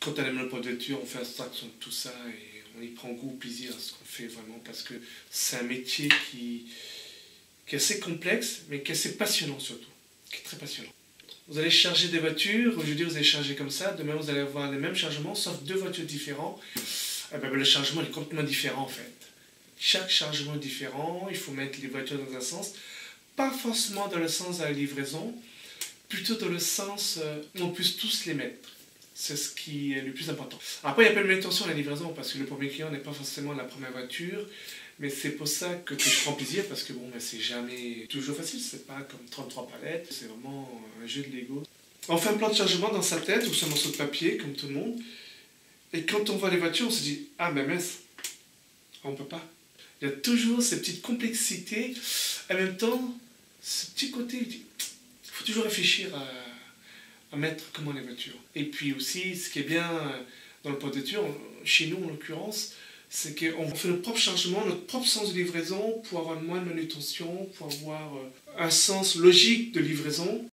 Quand on aime le pot de voiture, on fait abstraction de tout ça et on y prend goût, plaisir à ce qu'on fait vraiment parce que c'est un métier qui est assez complexe mais qui est assez passionnant surtout, qui est très passionnant. Vous allez charger des voitures, aujourd'hui vous allez charger comme ça, demain vous allez avoir les mêmes chargements sauf deux voitures différentes. Eh ben, le chargement est complètement différent en fait. Chaque chargement est différent, il faut mettre les voitures dans un sens, pas forcément dans le sens de la livraison, plutôt dans le sens où on puisse tous les mettre. C'est ce qui est le plus important. Après, il n'y a pas de manutention à la livraison parce que le premier client n'est pas forcément la première voiture, mais c'est pour ça que je prends plaisir parce que bon, ben, c'est jamais toujours facile, c'est pas comme 33 palettes, c'est vraiment un jeu de Lego. On fait un plan de chargement dans sa tête ou sur un morceau de papier, comme tout le monde, et quand on voit les voitures, on se dit « Ah, ben mince, on peut pas ». Il y a toujours ces petites complexités, en même temps, ce petit côté, il faut toujours réfléchir à mettre comment les voitures. Et puis aussi, ce qui est bien dans le pot de voiture, chez nous en l'occurrence, c'est qu'on fait notre propre chargement, notre propre sens de livraison pour avoir moins de manutention, pour avoir un sens logique de livraison.